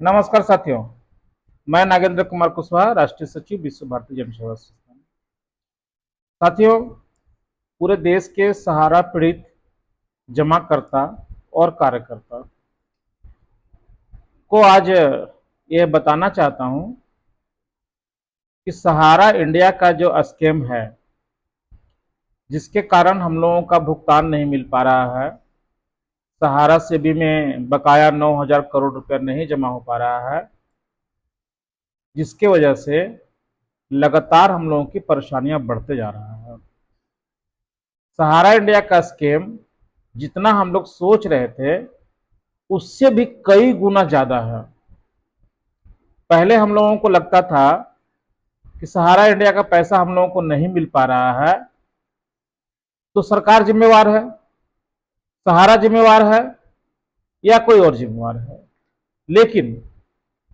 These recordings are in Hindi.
नमस्कार साथियों। मैं नागेंद्र कुमार कुशवाहा, राष्ट्रीय सचिव, विश्व भारती जन सेवा संस्थान। साथियों, पूरे देश के सहारा पीड़ित जमाकर्ता और कार्यकर्ता को आज यह बताना चाहता हूं कि सहारा इंडिया का जो स्कीम है, जिसके कारण हम लोगों का भुगतान नहीं मिल पा रहा है, सहारा सेबी में बकाया 9,000 करोड़ रुपया नहीं जमा हो पा रहा है, जिसके वजह से लगातार हम लोगों की परेशानियां बढ़ते जा रहा है। सहारा इंडिया का स्कीम जितना हम लोग सोच रहे थे, उससे भी कई गुना ज्यादा है। पहले हम लोगों को लगता था कि सहारा इंडिया का पैसा हम लोगों को नहीं मिल पा रहा है तो सरकार जिम्मेवार है, सहारा जिम्मेवार है या कोई और जिम्मेवार है। लेकिन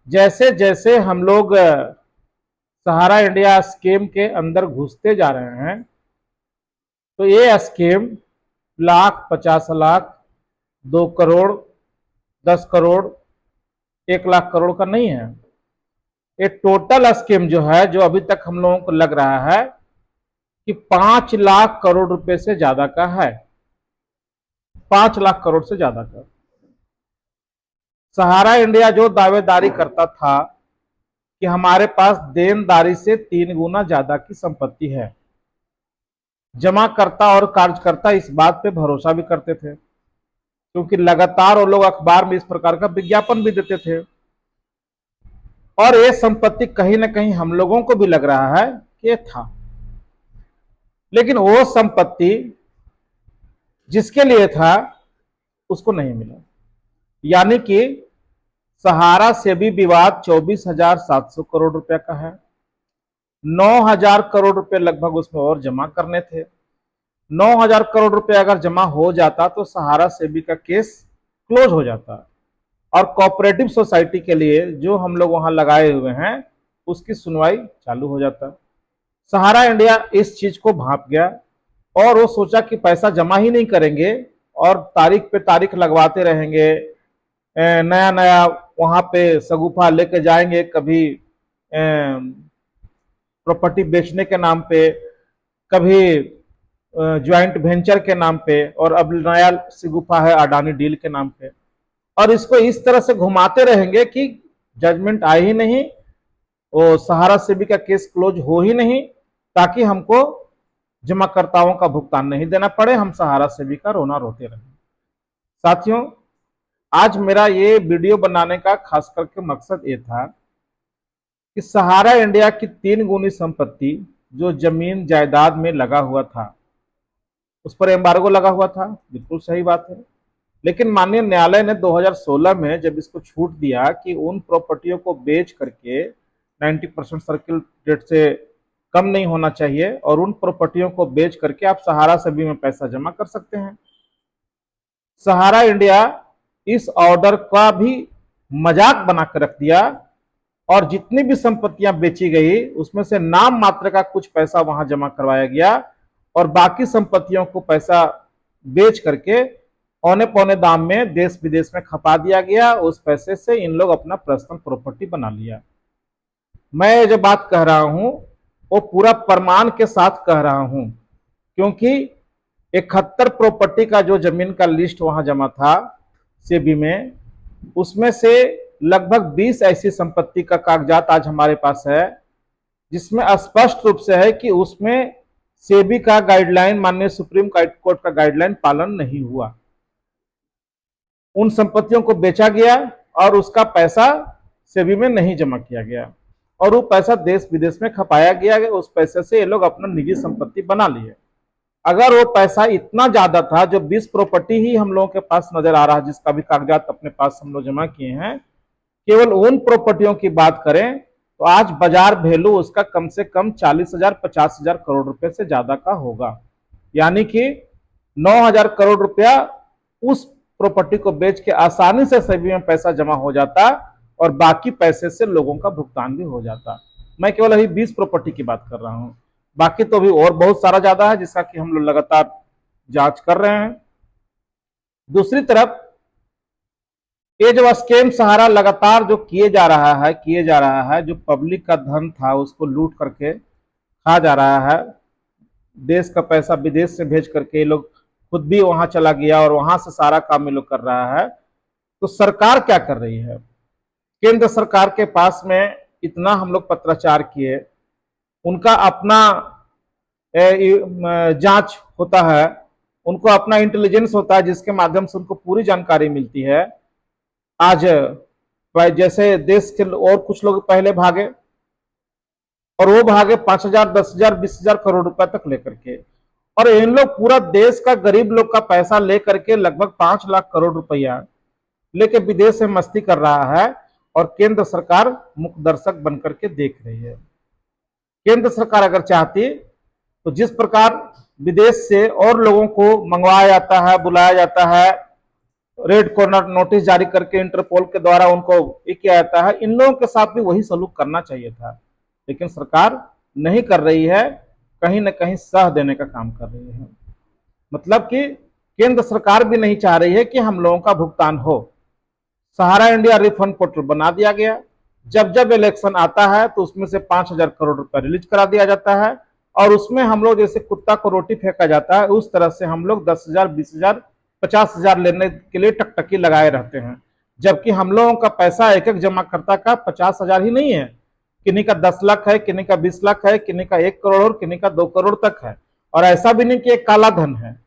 जैसे जैसे हम लोग सहारा इंडिया स्कीम के अंदर घुसते जा रहे हैं, तो ये स्कीम लाख, 50 लाख, 2 करोड़, 10 करोड़, 1 लाख करोड़ का नहीं है। ये टोटल स्कीम जो है, जो अभी तक हम लोगों को लग रहा है कि 5 लाख करोड़ रुपए से ज्यादा का है। 5 लाख करोड़ से ज्यादा का। सहारा इंडिया जो दावेदारी करता था कि हमारे पास देनदारी से 3 गुना ज्यादा की संपत्ति है, जमाकर्ता और कार्यकर्ता इस बात पे भरोसा भी करते थे, क्योंकि लगातार वो लोग अखबार में इस प्रकार का विज्ञापन भी देते थे। और ये संपत्ति कहीं ना कहीं हम लोगों को भी लग रहा है कि ये था, लेकिन वो संपत्ति जिसके लिए था उसको नहीं मिला। यानी कि सहारा से भी विवाद 24,700 करोड़ रुपए का है। 9,000 करोड़ रुपए लगभग उसमें और जमा करने थे। 9,000 करोड़ रुपए अगर जमा हो जाता तो सहारा सेबी का केस क्लोज हो जाता और कोऑपरेटिव सोसाइटी के लिए जो हम लोग वहां लगाए हुए हैं उसकी सुनवाई चालू हो जाता। सहारा इंडिया इस चीज को भांप गया और वो सोचा कि पैसा जमा ही नहीं करेंगे और तारीख पे तारीख लगवाते रहेंगे, नया नया वहां पे सगुफा लेके जाएंगे, कभी प्रॉपर्टी बेचने के नाम पे, कभी ज्वाइंट वेंचर के नाम पे, और अब नया सगुफा है अडानी डील के नाम पे। और इसको इस तरह से घुमाते रहेंगे कि जजमेंट आए ही नहीं, वो सहारा सेबी का केस क्लोज हो ही नहीं, ताकि हमको जमाकर्ताओं का भुगतान नहीं देना पड़े, हम सहारा सेबी का रोना रोते रहें। साथियों, आज मेरा ये वीडियो बनाने का खास करके मकसद ये था कि सहारा इंडिया की 3 गुनी संपत्ति जो जमीन जायदाद में लगा हुआ था, उस पर एम्बार्गो लगा हुआ था, बिल्कुल सही बात है। लेकिन माननीय न्यायालय ने 2016 में जब इसको छूट दिया कि उन प्रॉपर्टियों को बेच करके 90% सर्किल रेट से कम नहीं होना चाहिए और उन प्रॉपर्टियों को बेच करके आप सहारा सेबी में पैसा जमा कर सकते हैं, सहारा इंडिया इस ऑर्डर का भी मजाक बना कर रख दिया और जितनी भी संपत्तियां बेची गई उसमें से नाम मात्र का कुछ पैसा वहां जमा करवाया गया और बाकी संपत्तियों को पैसा बेच करके औने पौने दाम में देश विदेश में खपा दिया गया। उस पैसे से इन लोग अपना पर्सनल प्रॉपर्टी बना लिया। मैं जो बात कह रहा हूं वो पूरा प्रमाण के साथ कह रहा हूं, क्योंकि 71 प्रॉपर्टी का जो जमीन का लिस्ट वहां जमा था सेबी में, उसमें से लगभग 20 ऐसी संपत्ति का कागजात आज हमारे पास है जिसमें स्पष्ट रूप से है कि उसमें सेबी का गाइडलाइन, माननीय सुप्रीम कोर्ट का गाइडलाइन पालन नहीं हुआ। उन संपत्तियों को बेचा गया और उसका पैसा सेबी में नहीं जमा किया गया और वो पैसा देश विदेश में खपाया गया। उस पैसे से ये लोग अपना निजी संपत्ति बना लिए। अगर वो पैसा इतना ज्यादा था, जो 20 प्रॉपर्टी ही हम लोगों के पास नजर आ रहा है जिसका भी कागजात अपने पास हम लोग जमा किए हैं, केवल उन प्रॉपर्टियों की बात करें तो आज बाजार वैल्यू उसका कम से कम 40,000, 50,000 करोड़ रुपए से ज्यादा का होगा। यानी कि 9,000 करोड़ रुपया उस प्रॉपर्टी को बेच के आसानी से सेबी में पैसा जमा हो जाता और बाकी पैसे से लोगों का भुगतान भी हो जाता। मैं केवल अभी 20 प्रॉपर्टी की बात कर रहा हूं, बाकी तो भी और बहुत सारा ज्यादा है जिसका कि हम लोग लगातार जांच कर रहे हैं। दूसरी तरफ ये जो स्कैम सहारा लगातार जो किए जा रहा है, जो पब्लिक का धन था उसको लूट करके खा जा रहा है, देश का पैसा विदेश से भेज करके ये लोग खुद भी वहां चला गया और वहां से सारा काम ये लोग कर रहा है। तो सरकार क्या कर रही है? केंद्र सरकार के पास में इतना हम लोग पत्राचार किए, उनका अपना जांच होता है, उनको अपना इंटेलिजेंस होता है जिसके माध्यम से उनको पूरी जानकारी मिलती है। आज जैसे देश के और कुछ लोग पहले भागे, और वो भागे 5,000, 10,000, 20,000 करोड़ रुपए तक लेकर के, और इन लोग पूरा देश का गरीब लोग का पैसा लेकर के लगभग 5 लाख करोड़ रुपया लेके विदेश में मस्ती कर रहा है, और केंद्र सरकार मुख दर्शक बनकर के देख रही है। केंद्र सरकार अगर चाहती तो जिस प्रकार विदेश से और लोगों को मंगवाया जाता है, बुलाया जाता है, रेड कॉर्नर नोटिस जारी करके इंटरपोल के द्वारा उनको ये किया जाता है, इन लोगों के साथ भी वही सलूक करना चाहिए था, लेकिन सरकार नहीं कर रही है, कहीं ना कहीं सह देने का काम कर रही है। मतलब कि केंद्र सरकार भी नहीं चाह रही है कि हम लोगों का भुगतान हो। सहारा इंडिया रिफंड पोर्टल बना दिया गया, जब जब इलेक्शन आता है तो उसमें से 5,000 करोड़ रुपए रिलीज करा दिया जाता है, और उसमें हम लोग जैसे कुत्ता को रोटी फेंका जाता है उस तरह से हम लोग 10,000, 20,000, 50,000 लेने के लिए टकटकी लगाए रहते हैं, जबकि हम लोगों का पैसा एक एक जमाकर्ता का 50,000 ही नहीं है, किन्हीं का 10 लाख है, किन्हीं का 20 लाख है, किन्हीं का 1 करोड़ और किन्हीं का 2 करोड़ तक है। और ऐसा भी नहीं कि एक काला धन है,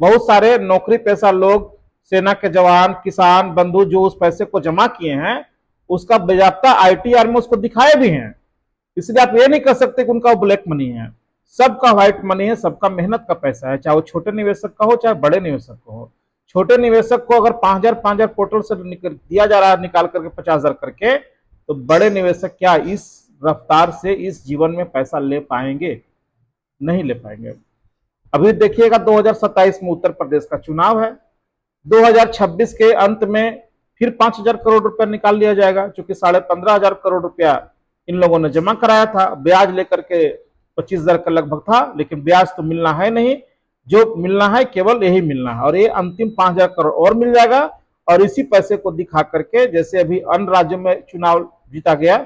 बहुत सारे नौकरी पेशा लोग, सेना के जवान, किसान बंधु जो उस पैसे को जमा किए हैं उसका बाजाप्ता आईटीआर में उसको दिखाए भी हैं, इसलिए आप ये नहीं कर सकते कि उनका ब्लैक मनी है। सबका व्हाइट मनी है, सबका मेहनत का पैसा है, चाहे वो छोटे निवेशक का हो चाहे बड़े निवेशक का हो। छोटे निवेशक को अगर 5,000 पोर्टल से दिया जा रहा है निकाल करके 50,000 करके, तो बड़े निवेशक क्या इस रफ्तार से इस जीवन में पैसा ले पाएंगे? नहीं ले पाएंगे। अभी देखिएगा 2027 में उत्तर प्रदेश का चुनाव है, 2026 के अंत में फिर 5,000 करोड़ रुपया निकाल लिया जाएगा, क्योंकि 15,500 करोड़ रुपया इन लोगों ने जमा कराया था, ब्याज लेकर के 25,000 का लगभग था, लेकिन ब्याज तो मिलना है नहीं, जो मिलना है केवल यही मिलना है, और ये अंतिम 5,000 करोड़ और मिल जाएगा। और इसी पैसे को दिखा करके, जैसे अभी अन्य राज्यों में चुनाव जीता गया,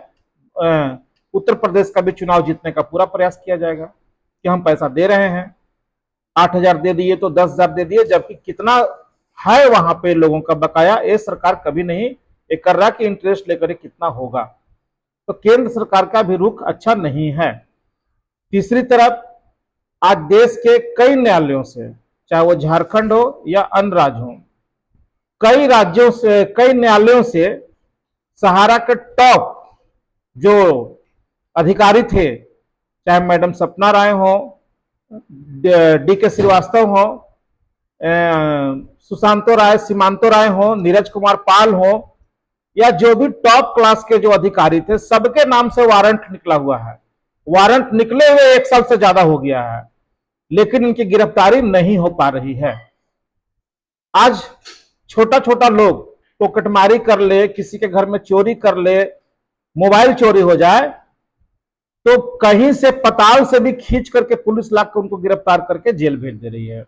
उत्तर प्रदेश का भी चुनाव जीतने का पूरा प्रयास किया जाएगा कि हम पैसा दे रहे हैं, 8,000 दे दिए तो 10,000 दे दिए, जबकि कितना है वहां पे लोगों का बकाया ये सरकार कभी नहीं ये कर रहा कि इंटरेस्ट लेकर कितना होगा। तो केंद्र सरकार का भी रुख अच्छा नहीं है। तीसरी तरफ आज देश के कई न्यायालयों से, चाहे वो झारखंड हो या अन्य राज्य हो, कई राज्यों से, कई न्यायालयों से सहारा के टॉप जो अधिकारी थे, चाहे मैडम सपना राय हो, डी के श्रीवास्तव हो, सुशांतो राय, सीमांतो राय हो, नीरज कुमार पाल हो, या जो भी टॉप क्लास के जो अधिकारी थे, सबके नाम से वारंट निकला हुआ है। वारंट निकले हुए 1 साल से ज्यादा हो गया है, लेकिन इनकी गिरफ्तारी नहीं हो पा रही है। आज छोटा छोटा लोग पॉकेटमारी कर ले, किसी के घर में चोरी कर ले, मोबाइल चोरी हो जाए, तो कहीं से पताल से भी खींच करके पुलिस लाकर उनको गिरफ्तार करके जेल भेज दे रही है।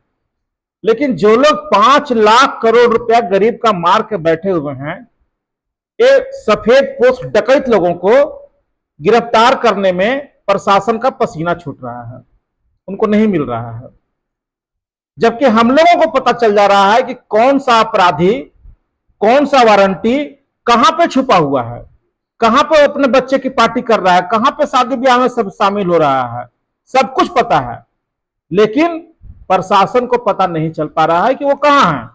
लेकिन जो लोग 5 लाख करोड़ रुपया गरीब का मार के बैठे हुए हैं, ये सफेद पोस्ट डकैत लोगों को गिरफ्तार करने में प्रशासन का पसीना छूट रहा है, उनको नहीं मिल रहा है। जबकि हम लोगों को पता चल जा रहा है कि कौन सा अपराधी, कौन सा वारंटी कहां पे छुपा हुआ है, कहां पे अपने बच्चे की पार्टी कर रहा है, कहां पे शादी ब्याह में सब शामिल हो रहा है, सब कुछ पता है, लेकिन प्रशासन को पता नहीं चल पा रहा है कि वो कहां है।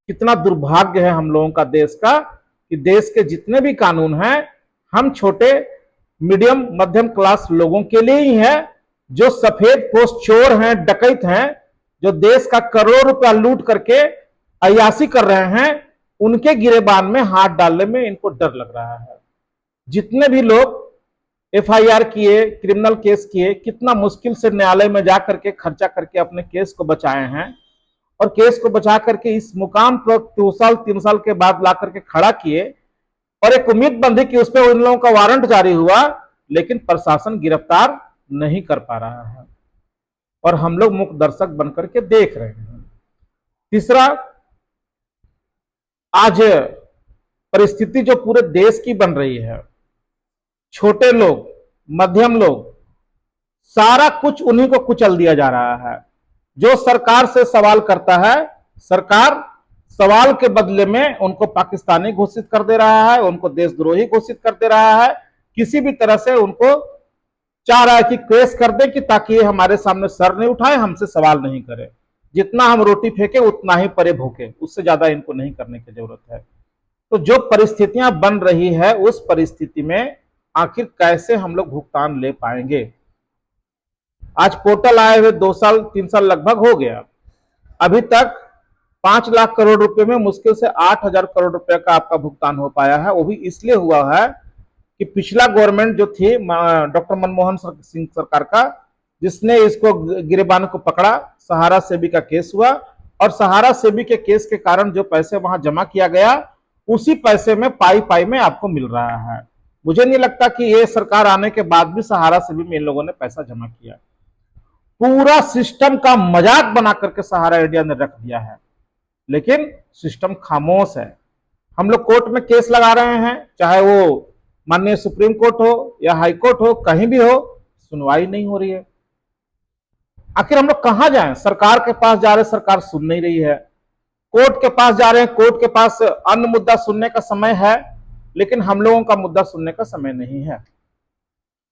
कितना दुर्भाग्य है हम लोगों का देश का, कि देश के जितने भी कानून हैं हम छोटे मीडियम मध्यम क्लास लोगों के लिए ही है। जो सफेद पोस्ट चोर हैं, डकैत हैं, जो देश का करोड़ों रुपया लूट करके अय्याशी कर रहे हैं, उनके गिरेबान में हाथ डालने में इनको डर लग रहा है। जितने भी लोग एफआईआर किए, क्रिमिनल केस किए, कितना मुश्किल से न्यायालय में जाकर के खर्चा करके अपने केस को बचाए हैं, और केस को बचा करके इस मुकाम पर 2 साल 3 साल के बाद ला करके खड़ा किए, और एक उम्मीद बंधी कि उस पर उन लोगों का वारंट जारी हुआ, लेकिन प्रशासन गिरफ्तार नहीं कर पा रहा है, और हम लोग मुख्य दर्शक बनकर के देख रहे हैं। तीसरा, आज परिस्थिति जो पूरे देश की बन रही है, छोटे लोग, मध्यम लोग, सारा कुछ उन्हीं को कुचल दिया जा रहा है। जो सरकार से सवाल करता है, सरकार सवाल के बदले में उनको पाकिस्तानी घोषित कर दे रहा है, उनको देशद्रोही घोषित कर दे रहा है, किसी भी तरह से उनको चाह रहा है कि केस कर दे कि ताकि ये हमारे सामने सर नहीं उठाए, हमसे सवाल नहीं करे। जितना हम रोटी फेंके उतना ही परे भूखे, उससे ज्यादा इनको नहीं करने की जरूरत है। तो जो परिस्थितियां बन रही है, उस परिस्थिति में आखिर कैसे हम लोग भुगतान ले पाएंगे। आज पोर्टल आए हुए 2 साल 3 साल लगभग हो गया, अभी तक 5 लाख करोड़ रुपए में मुश्किल से 8,000 करोड़ रुपए का आपका भुगतान हो पाया है। वो भी इसलिए हुआ है कि पिछला गवर्नमेंट जो थी डॉक्टर मनमोहन सिंह सरकार का, जिसने इसको गिरबान को पकड़ा, सहारा सेबी का केस हुआ, और सहारा सेबी के केस के कारण जो पैसे वहां जमा किया गया, उसी पैसे में पाई पाई में आपको मिल रहा है। मुझे नहीं लगता कि ये सरकार आने के बाद भी सहारा सेबी में इन लोगों ने पैसा जमा किया। पूरा सिस्टम का मजाक बना करके सहारा इंडिया ने रख दिया है, लेकिन सिस्टम खामोश है। हम लोग कोर्ट में केस लगा रहे हैं, चाहे वो माननीय सुप्रीम कोर्ट हो या हाई कोर्ट हो, कहीं भी हो, सुनवाई नहीं हो रही है। आखिर हम लोग कहां जाएं? सरकार के पास जा रहे, सरकार सुन नहीं रही है। कोर्ट के पास जा रहे हैं, कोर्ट के पास अन्य मुद्दा सुनने का समय है, लेकिन हम लोगों का मुद्दा सुनने का समय नहीं है।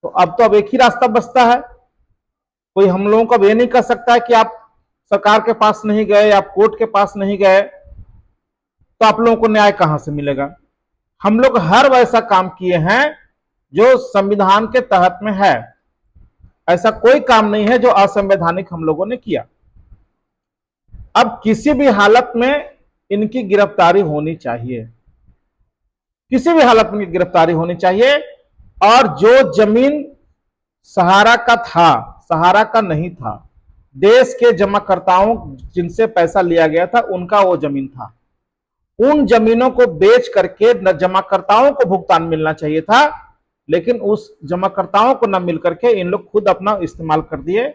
तो अब एक ही रास्ता बचता है। कोई हम लोगों को ये नहीं कह सकता है कि आप सरकार के पास नहीं गए, आप कोर्ट के पास नहीं गए तो आप लोगों को न्याय कहां से मिलेगा। हम लोग हर वैसा काम किए हैं जो संविधान के तहत में है। ऐसा कोई काम नहीं है जो असंवैधानिक हम लोगों ने किया। अब किसी भी हालत में इनकी गिरफ्तारी होनी चाहिए, किसी भी हालत में गिरफ्तारी होनी चाहिए। और जो जमीन सहारा का था, सहारा का नहीं था, देश के जमाकर्ताओं जिनसे पैसा लिया गया था उनका वो जमीन था। उन जमीनों को बेच करके न जमाकर्ताओं को भुगतान मिलना चाहिए था, लेकिन उस जमाकर्ताओं को न मिल करके इन लोग खुद अपना इस्तेमाल कर दिए।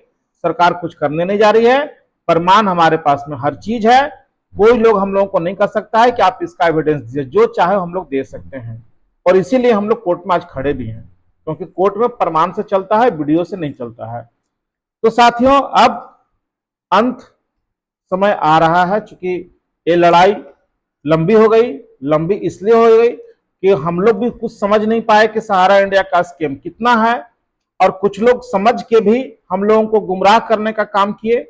सरकार कुछ करने नहीं जा रही है। प्रमाण हमारे पास में हर चीज है। कोई लोग हम लोगों को नहीं कर सकता है कि आप इसका एविडेंस दीजिए, जो चाहे हम लोग दे सकते हैं। और इसीलिए हम लोग कोर्ट में आज खड़े भी हैं, क्योंकि कोर्ट में प्रमाण से चलता है, वीडियो से नहीं चलता है। तो साथियों, अब अंत समय आ रहा है। चूंकि ये लड़ाई लंबी हो गई, लंबी इसलिए हो गई कि हम लोग भी कुछ समझ नहीं पाए कि सहारा इंडिया का स्कैम कितना है, और कुछ लोग समझ के भी हम लोगों को गुमराह करने का काम किए।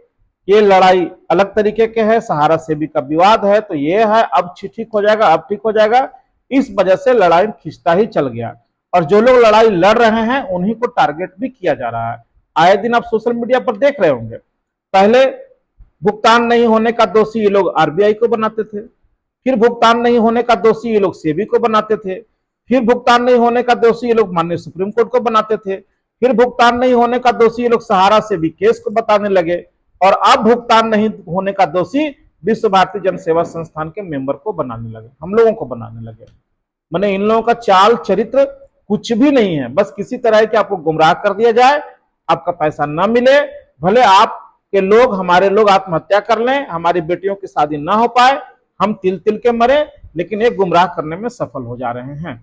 ये लड़ाई अलग तरीके के है, सहारा सेबी का विवाद है, तो ये है अब ठीक हो जाएगा, अब ठीक हो जाएगा। इस वजह से लड़ाई खिंचता ही चल गया, और जो लोग लड़ाई लड़ रहे हैं उन्हीं को टारगेट भी किया जा रहा है। आए दिन आप सोशल मीडिया पर देख रहे होंगे, पहले भुगतान नहीं होने का दोषी ये लोग आरबीआई को बनाते थे, फिर भुगतान नहीं होने का दोषी ये लोग सेबी को बनाते थे, फिर भुगतान नहीं होने का दोषी ये लोग माननीय सुप्रीम कोर्ट को बनाते थे, फिर भुगतान नहीं होने का दोषी ये लोग सहारा सेबी केस को बताने लगे, और अब भुगतान नहीं होने का दोषी विश्व भारती जन सेवा संस्थान के मेंबर को बनाने लगे, हम लोगों को बनाने लगे। मैंने इन लोगों का चाल चरित्र कुछ भी नहीं है, बस किसी तरह के आपको गुमराह कर दिया जाए, आपका पैसा ना मिले, भले आपके लोग, हमारे लोग आत्महत्या कर लें, हमारी बेटियों की शादी ना हो पाए, हम तिल तिल के मरे, लेकिन ये गुमराह करने में सफल हो जा रहे हैं।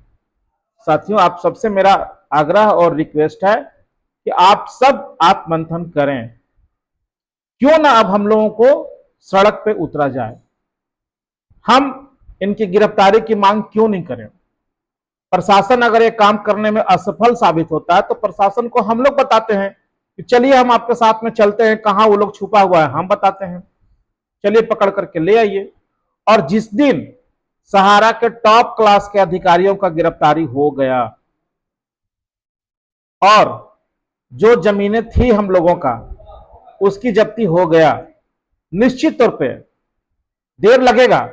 साथियों, आप सबसे मेरा आग्रह और रिक्वेस्ट है कि आप सब आत्ममंथन करें। क्यों ना अब हम लोगों को सड़क पे उतरा जाए, हम इनकी गिरफ्तारी की मांग क्यों नहीं करें। प्रशासन अगर ये काम करने में असफल साबित होता है तो प्रशासन को हम लोग बताते हैं कि चलिए हम आपके साथ में चलते हैं, कहां वो लोग छुपा हुआ है हम बताते हैं, चलिए पकड़ करके ले आइए। और जिस दिन सहारा के टॉप क्लास के अधिकारियों का गिरफ्तारी हो गया और जो जमीनें थी हम लोगों का उसकी जब्ती हो गया, निश्चित तौर पे देर लगेगा,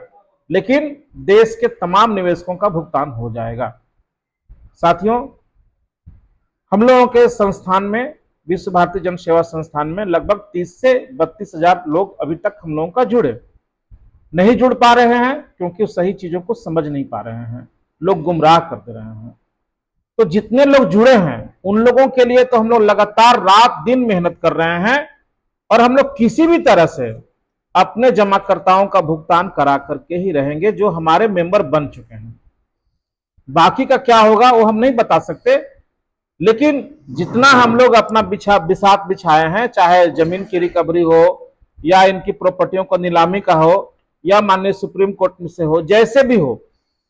लेकिन देश के तमाम निवेशकों का भुगतान हो जाएगा। साथियों, हम लोगों के संस्थान में, विश्व भारती जन सेवा संस्थान में लगभग 30 से 32 हजार लोग अभी तक हम लोगों का जुड़े नहीं जुड़ पा रहे हैं, क्योंकि सही चीजों को समझ नहीं पा रहे हैं, लोग गुमराह कर दे रहे हैं। तो जितने लोग जुड़े हैं उन लोगों के लिए तो हम लोग लगातार रात दिन मेहनत कर रहे हैं, और हम लोग किसी भी तरह से अपने जमाकर्ताओं का भुगतान करा करके ही रहेंगे जो हमारे मेंबर बन चुके हैं। बाकी का क्या होगा वो हम नहीं बता सकते, लेकिन जितना हम लोग अपना बिसात बिछाए हैं, चाहे जमीन की रिकवरी हो या इनकी प्रॉपर्टियों को नीलामी का हो या माननीय सुप्रीम कोर्ट में से हो, जैसे भी हो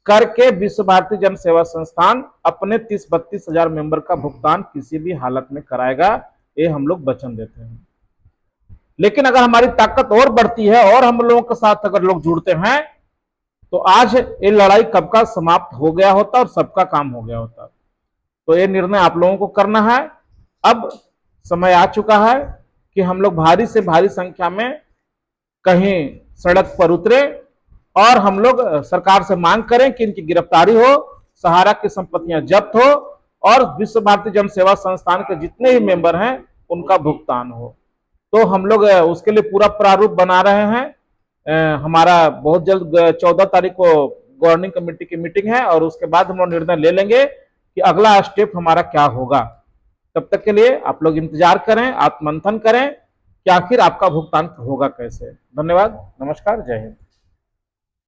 करके विश्व भारती जन सेवा संस्थान अपने 30-32 हजार मेंबर का भुगतान किसी भी हालत में कराएगा, ये हम लोग वचन देते हैं। लेकिन अगर हमारी ताकत और बढ़ती है और हम लोगों के साथ अगर लोग जुड़ते हैं तो आज ये लड़ाई कब का समाप्त हो गया होता और सबका काम हो गया होता। तो ये निर्णय आप लोगों को करना है। अब समय आ चुका है कि हम लोग भारी से भारी संख्या में कहीं सड़क पर उतरे और हम लोग सरकार से मांग करें कि इनकी गिरफ्तारी हो, सहारा की संपत्तियां जब्त हो और विश्व भारती जन सेवा संस्थान के जितने भी मेंबर हैं उनका भुगतान हो। तो हम लोग उसके लिए पूरा प्रारूप बना रहे हैं। हमारा बहुत जल्द 14 तारीख को गवर्निंग कमेटी की मीटिंग है और उसके बाद हम लोग निर्णय ले लेंगे कि अगला स्टेप हमारा क्या होगा। तब तक के लिए आप लोग इंतजार करें, आत्ममंथन करें कि आखिर आपका भुगतान होगा कैसे। धन्यवाद, नमस्कार, जय हिंद।